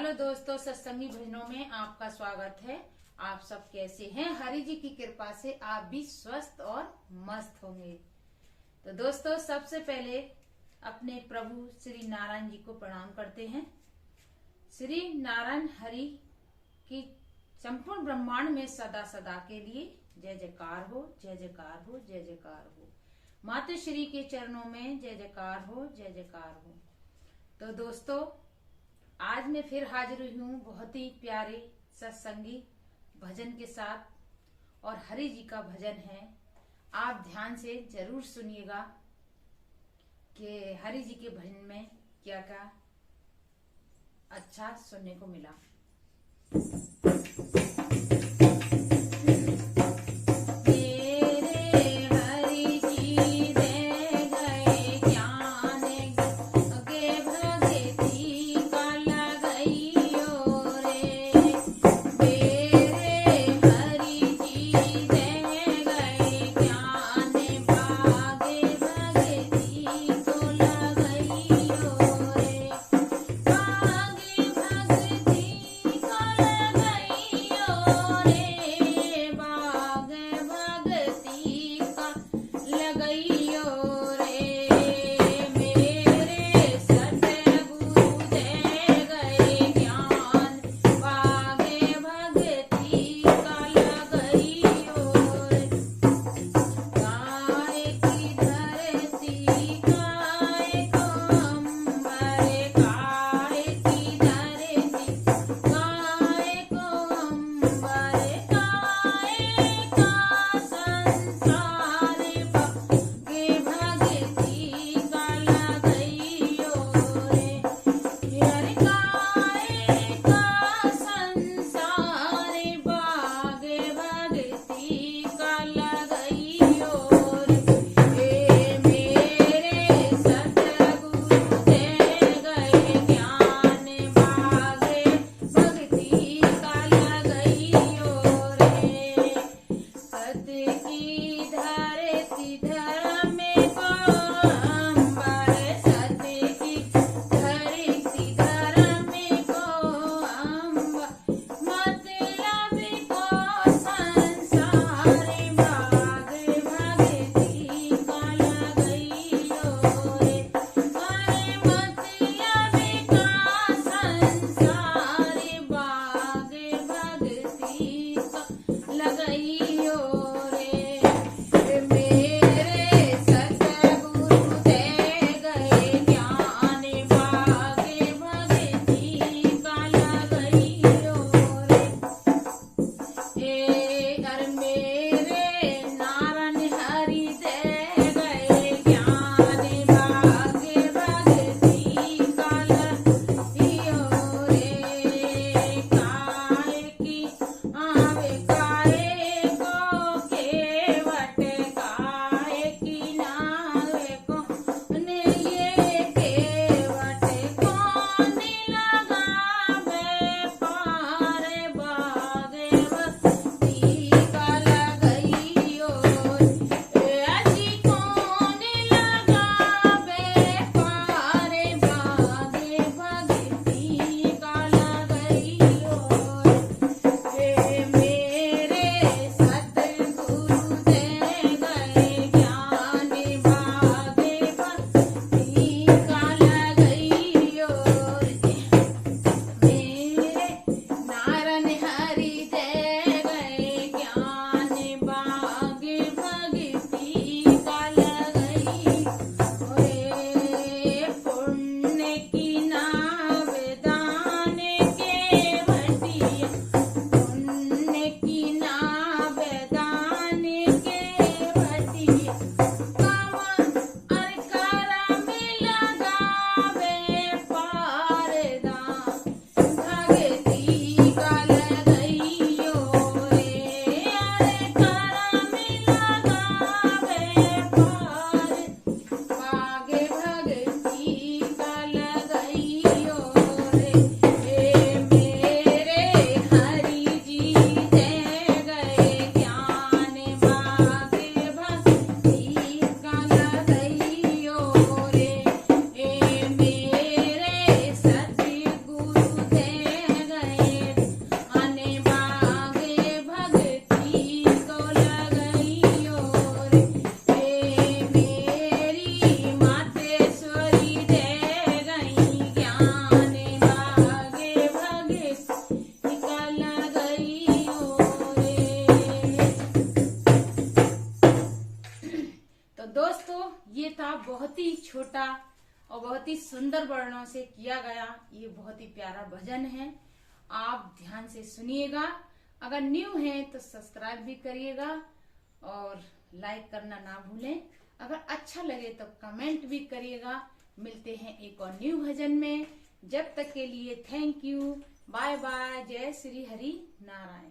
Hello दोस्तों, सत्संगी भजनों में आपका स्वागत है। आप सब कैसे हैं? हरि जी की कृपा से आप भी स्वस्थ और मस्त होंगे। तो दोस्तों, सबसे पहले अपने प्रभु श्री नारायण जी को प्रणाम करते हैं। श्री नारायण हरि की संपूर्ण ब्रह्मांड में सदा सदा के लिए जय जयकार हो, जय जयकार हो, जय जयकार हो। माता श्री के चरणों में जय जयकार हो, जय जयकार हो। तो दोस्तों, आज मैं फिर हाजिर हुई हूँ बहुत ही प्यारे सत्संगी भजन के साथ, और हरि जी का भजन है। आप ध्यान से जरूर सुनिएगा कि हरि जी के भजन में क्या क्या अच्छा सुनने को मिला। ये था बहुत ही छोटा और बहुत ही सुंदर वर्णों से किया गया, ये बहुत ही प्यारा भजन है। आप ध्यान से सुनिएगा। अगर न्यू है तो सब्सक्राइब भी करिएगा और लाइक करना ना भूलें। अगर अच्छा लगे तो कमेंट भी करिएगा। मिलते हैं एक और न्यू भजन में। जब तक के लिए थैंक यू, बाय बाय, जय श्री हरि नारायण।